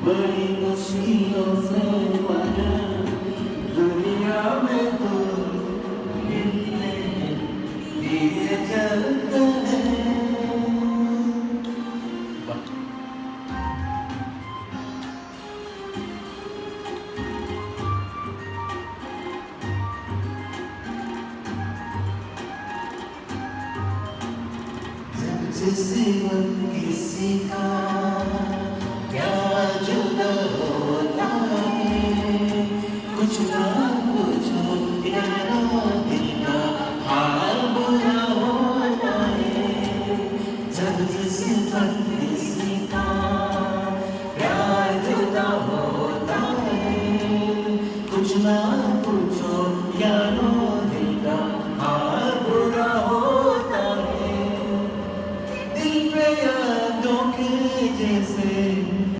बड़ी मुश्किलों से बना दुनिया में तो मिलते हैं धीरे चलते हैं। जिसे मन किसी का